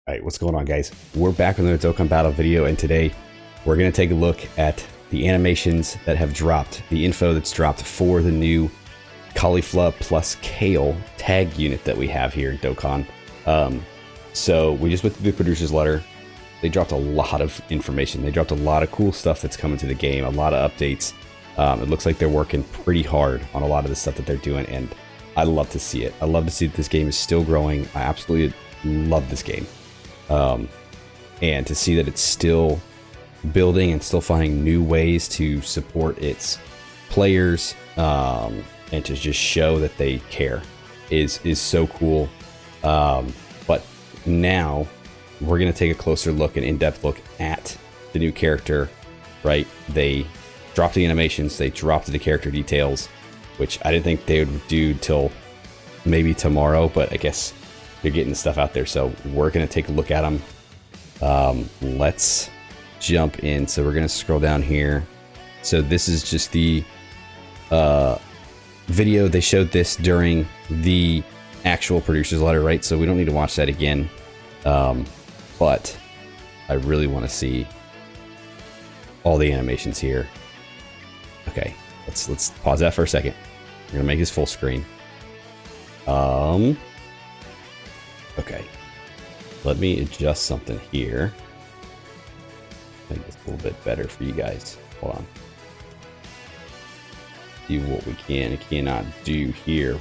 Alright, what's going on, guys? We're back with another Dokkan Battle video, and today we're going to take a look at the animations that have dropped, the info that's dropped for the new Caulifla plus Kale tag unit that we have here in Dokkan. So we just went through the producer's letter. They dropped a lot of information. They dropped a lot of cool stuff that's coming to the game, a lot of updates. It looks like they're working pretty hard on a lot of the stuff that they're doing, and I love to see it. I love to see that this game is still growing. I absolutely love this game. And to see that it's still building and still finding new ways to support its players, and to just show that they care is so cool. But now we're going to take a closer look, an in-depth look at the new character, right? They dropped the animations, they dropped the character details, which I didn't think they would do till maybe tomorrow, but I guess they're getting the stuff out there, so we're going to take a look at them. Let's jump in. So we're going to scroll down here. So this is just the video. They showed this during the actual producer's letter, right? So we don't need to watch that again. But I really want to see all the animations here. Okay, let's pause that for a second. We're going to make this full screen. Okay, let me adjust something here. Make this a little bit better for you guys. Hold on. See what we can and cannot do here.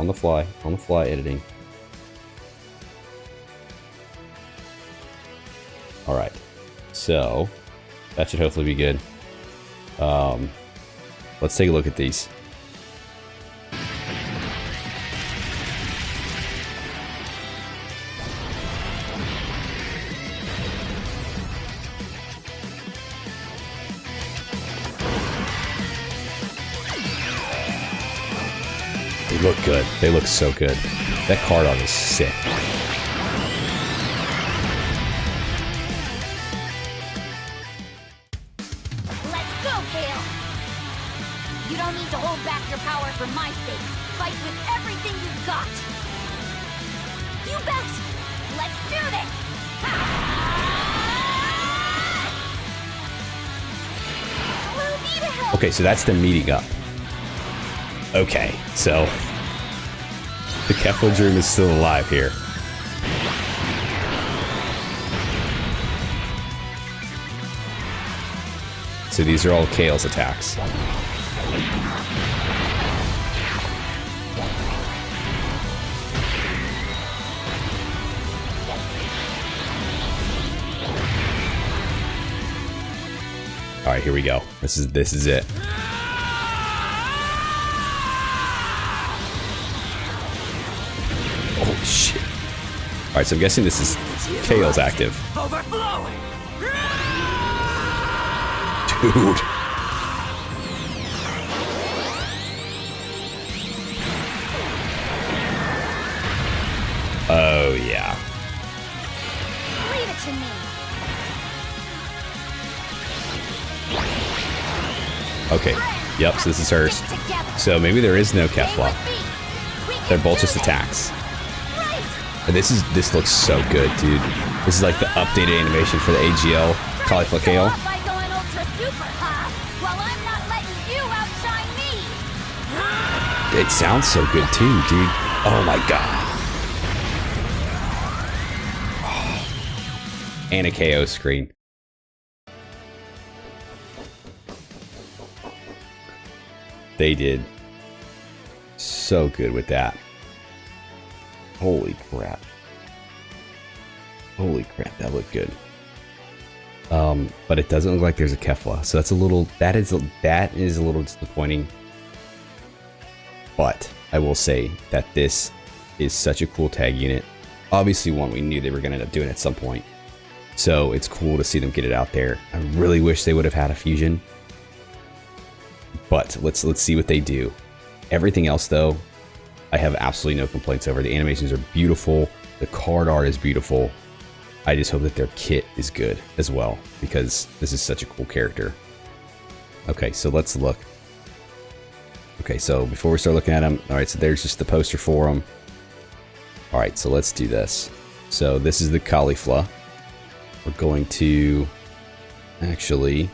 On the fly editing. All right, so that should hopefully be good. Let's take a look at these. They look good. They look so good. That card art is sick. Let's go, Kale! You don't need to hold back your power for my sake. Fight with everything you've got. You bet! Let's do this! We'll need a help. Okay, so that's the meeting up. Okay, so the Caulifla dream is still alive here. So these are all Kale's attacks. All right, here we go. This is it. Holy shit. Alright, so I'm guessing this is Kale's active. Overflowing. Dude. Oh, yeah. Leave it to me. Okay. Yep, so this is hers. So maybe there is no Caulifla. They're both just attacks. And this looks so good, dude. This is like the updated animation for the AGL Caulifla Kale. It sounds so good too, dude. Oh my god. And a KO screen. They did so good with that. Holy crap. Holy crap, that looked good. But it doesn't look like there's a Caulifla, so that's a little, that is a little disappointing. But I will say that this is such a cool tag unit. Obviously one we knew they were gonna end up doing at some point. So it's cool to see them get it out there. I really wish they would have had a fusion. But let's see what they do. Everything else though, I have absolutely no complaints over. The animations are beautiful. The card art is beautiful. I just hope that their kit is good as well, because this is such a cool character. Okay, so let's look. Okay, so before we start looking at them, all right, so there's just the poster for them. All right, so let's do this. So this is the Caulifla. We're going to actually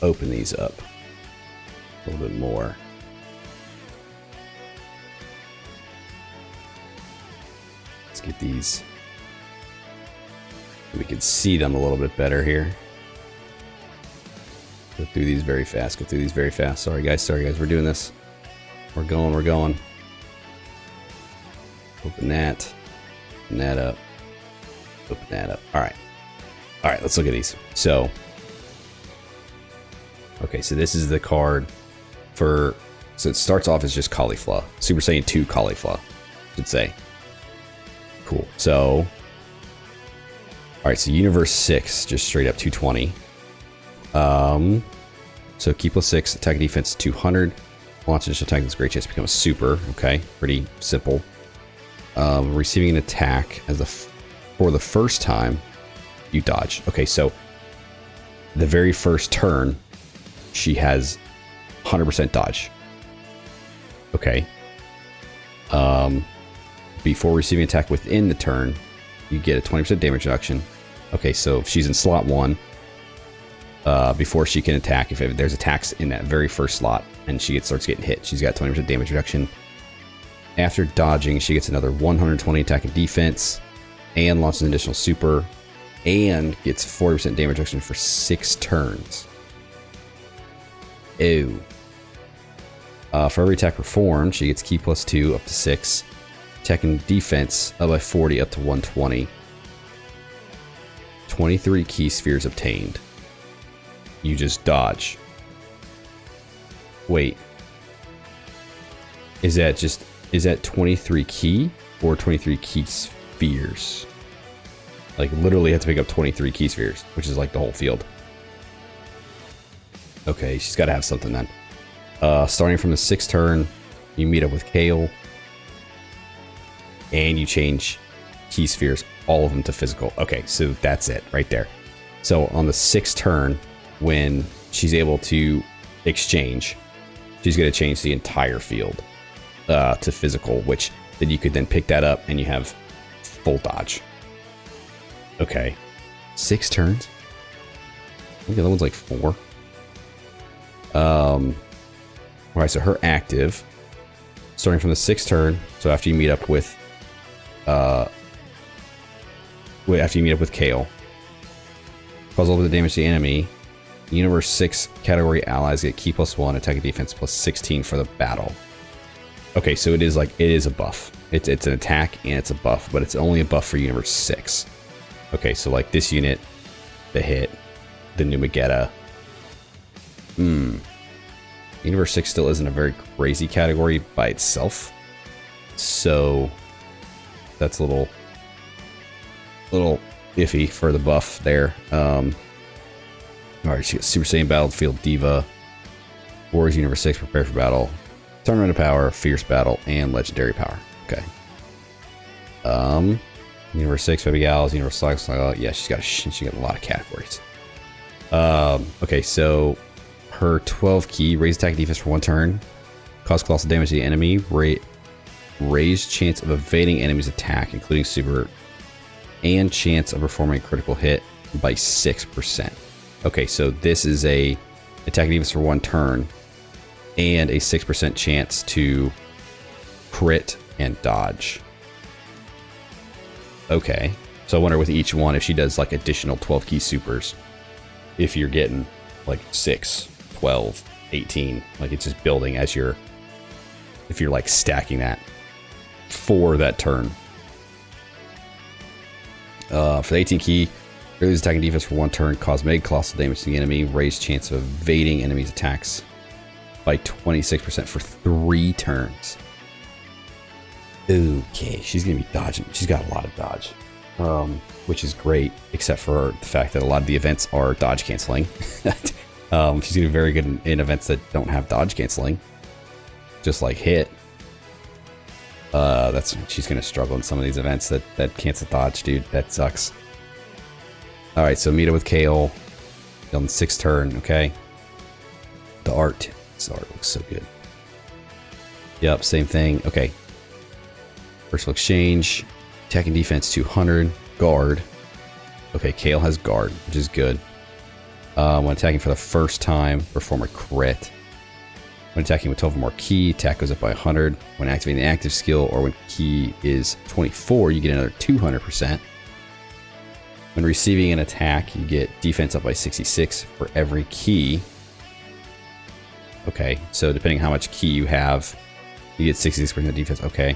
open these up a little bit more. Let's get these. We can see them a little bit better here. Go through these very fast. Go through these very fast. Sorry guys. We're doing this. We're going. Open that. Open that up. Open that up. All right. Let's look at these. So, okay. So this is the card for. So it starts off as just Caulifla. Super Saiyan 2 Caulifla, should say. Cool. So, all right. So Universe 6, just straight up 220. So key plus 6, attack and defense 200. Launch initial attack, that's a great chance to become a super. Okay, pretty simple. Receiving an attack for the first time, you dodge. Okay, so the very first turn, she has 100% dodge. Okay. Before receiving an attack within the turn, you get a 20% damage reduction. Okay, so if she's in slot 1, before she can attack, if there's attacks in that very first slot and she starts getting hit, she's got 20% damage reduction. After dodging, she gets another 120 attack and defense and launches an additional super and gets 40% damage reduction for 6 turns. Ew. For every attack performed, she gets key plus 2 up to 6. Attack and defense up by 40 up to 120. 23 key spheres obtained. You just dodge. Wait. Is that 23 key or 23 key spheres? Like literally have to pick up 23 key spheres, which is like the whole field. Okay, she's got to have something then. Starting from the 6th turn, you meet up with Kale. And you change key spheres, all of them to physical. Okay, so that's it right there. So on the 6th turn, when she's able to exchange, she's going to change the entire field to physical, which then you could then pick that up and you have full dodge. Okay. 6 turns? I think the other one's like 4. Alright, so her active, starting from the 6th turn, so after you meet up with Kale, cause all the damage to the enemy. Universe 6 category allies get key plus 1, attack and defense plus 16 for the battle. Okay, so it is a buff. It's an attack and it's a buff, but it's only a buff for Universe 6. Okay, so like this unit, the hit, the new Magetta. Universe 6 still isn't a very crazy category by itself. So that's a little iffy for the buff there. Alright, she got Super Saiyan Battlefield Diva, Warriors Universe 6, Prepare for Battle, Tournament of Power, Fierce Battle, and Legendary Power. Okay. Universe 6, Baby Gals, Universe 6, yeah, she got a lot of categories. Okay, so her 12 key, raise attack and defense for 1 turn, cause colossal damage to the enemy, raise chance of evading enemy's attack, including super, and chance of performing a critical hit by 6%. Okay, so this is a attack and defense for 1 turn and a 6% chance to crit and dodge. Okay, so I wonder with each one if she does like additional 12 key supers, if you're getting like 6, 12, 18, like it's just building as if you're like stacking that for that turn. For the 18 key, release attack and defense for 1 turn, cause mega colossal damage to the enemy, raise chance of evading enemies' attacks by 26% for 3 turns. Okay, she's gonna be dodging. She's got a lot of dodge, which is great, except for the fact that a lot of the events are dodge canceling. She's gonna be very good in events that don't have dodge canceling, just like hit. She's gonna struggle in some of these events that cancel dodge, dude. That sucks. All right, so meet up with Kale on the 6th turn. Okay, this art looks so good. Yep, same thing. Okay. Personal exchange. Attack and defense 200. Guard. Okay, Kale has guard, which is good. When attacking for the first time, perform a crit. When attacking with 12 or more ki, attack goes up by 100. When activating the active skill or when ki is 24, you get another 200%. When receiving an attack, you get defense up by 66 for every ki. Okay, so depending on how much ki you have, you get 66% defense. Okay.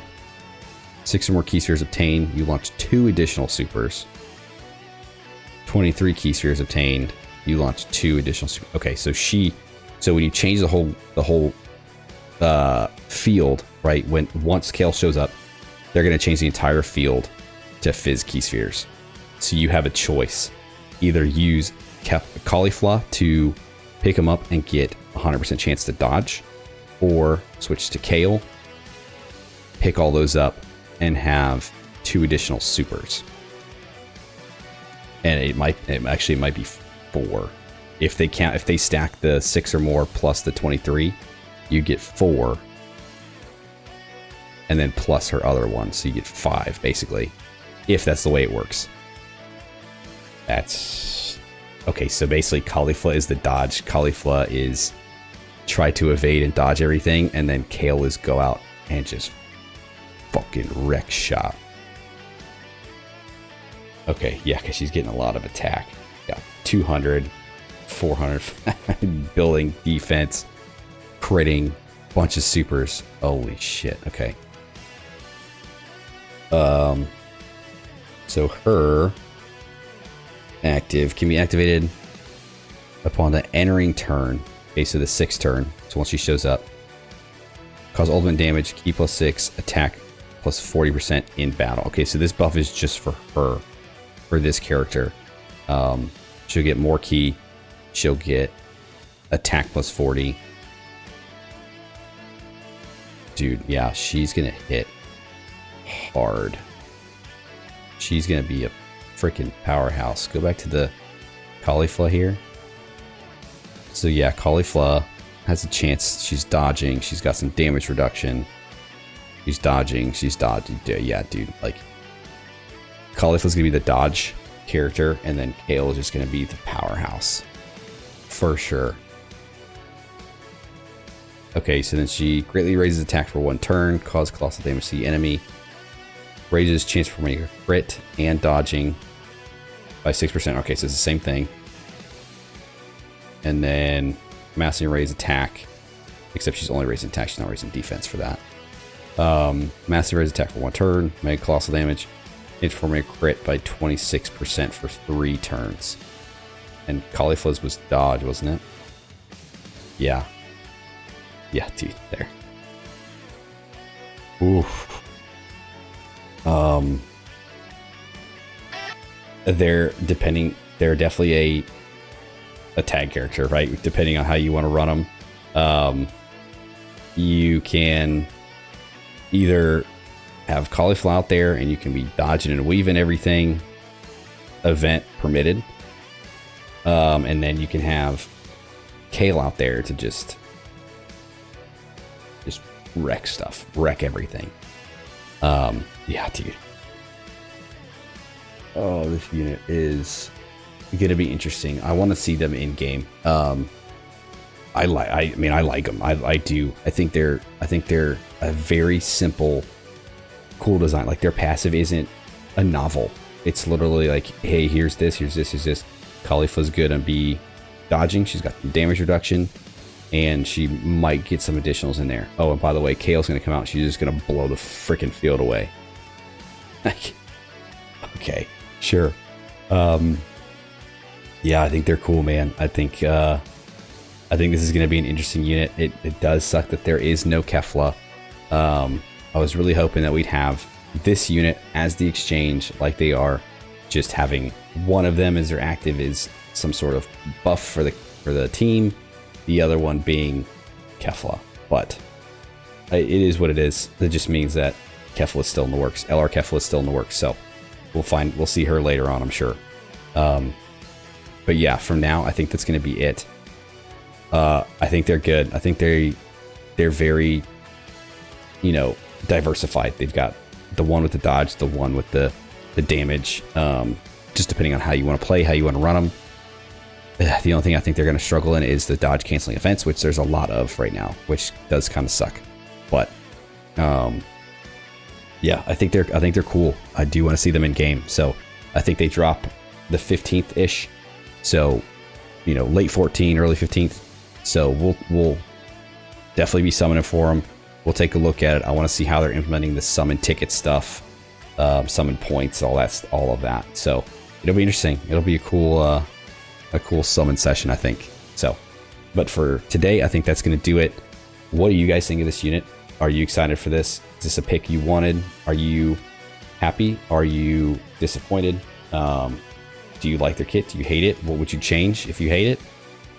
6 or more ki spheres obtained, you launch 2 additional supers. 23 ki spheres obtained, you launch 2 additional supers. Okay, so when you change the whole field, right? Once Kale shows up, they're gonna change the entire field to Fizz ki spheres. So you have a choice. Either use Caulifla to pick them up and get 100% chance to dodge, or switch to Kale, pick all those up, and have 2 additional supers. And it might be 4. If they stack the 6 or more plus the 23, you get 4. And then plus her other one, so you get 5 basically. If that's the way it works. That's okay, so basically Caulifla is the dodge. Caulifla is try to evade and dodge everything, and then Kale is go out and just fucking wreck shop. Okay, yeah, because she's getting a lot of attack. Yeah, 200, 400, building defense, critting, bunch of supers. Holy shit. Okay. So her active can be activated upon the entering turn. Okay, so the 6th turn. So once she shows up, cause ultimate damage, ki plus 6, attack plus 40% in battle. Okay, so this buff is just for her, for this character. She'll get more ki. She'll get attack plus 40. Dude, yeah, she's gonna hit hard. She's gonna be a freaking powerhouse. Go back to the Caulifla here. So yeah, Caulifla has a chance. She's dodging. She's got some damage reduction. She's dodging. She's dodging. Yeah, dude. Like, Caulifla's gonna be the dodge character, and then Kale is just gonna be the powerhouse. For sure. Okay, so then she greatly raises attack for 1 turn, cause colossal damage to the enemy. Raises chance for making a crit and dodging by 6%. Okay, so it's the same thing. And then massively raise attack, except she's only raising attack, she's not raising defense for that. Massive raise attack for 1 turn, make colossal damage, transform a crit by 26% for 3 turns. And Caulifla's was dodge, wasn't it? Yeah. Yeah, dude, there. Oof. They're definitely a tag character, right? Depending on how you want to run them. You can either have Caulifla out there and you can be dodging and weaving everything, event permitted. And then you can have Kale out there to just wreck stuff, wreck everything. Yeah, dude. Oh, this unit is gonna be interesting. I want to see them in game. I like them. I do. I think they're a very simple, cool design. Like, their passive isn't a novel. It's literally like, hey, here's this, here's this, here's this. Caulifla's good on B dodging. She's got damage reduction, and she might get some additionals in there. Oh, and by the way, Kale's gonna come out. She's just gonna blow the freaking field away. Okay, sure. Yeah, I think they're cool, man. I think this is gonna be an interesting unit. It does suck that there is no Kefla. I was really hoping that we'd have this unit as the exchange, like they are. Just having one of them as their active is some sort of buff for the team. The other one being Kefla, but it is what it is. That just means that Kefla is still in the works. LR Kefla is still in the works, so we'll see her later on, I'm sure. But yeah, from now, I think that's going to be it. I think they're good. I think they're very you know, diversified. They've got the one with the dodge, the one with the damage, just depending on how you want to play, how you want to run them. The only thing I think they're going to struggle in is the dodge canceling events, which there's a lot of right now, which does kind of suck. But yeah, I think they're cool. I do want to see them in game. So I think they drop the 15th ish. So, you know, late 14, early 15th. So we'll definitely be summoning for them. We'll take a look at it. I want to see how they're implementing the summon ticket stuff, summon points, all of that. So it'll be interesting. It'll be a cool summon session, I think. So, but for today, I think that's going to do it. What do you guys think of this unit? Are you excited for this? Is this a pick you wanted? Are you happy? Are you disappointed? Do you like their kit? Do you hate it? What would you change if you hate it?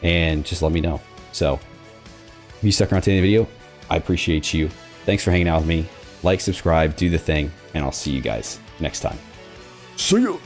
And just let me know. So if you stuck around to the end of the video, I appreciate you. Thanks for hanging out with me. Like, subscribe, do the thing, and I'll see you guys next time. See ya.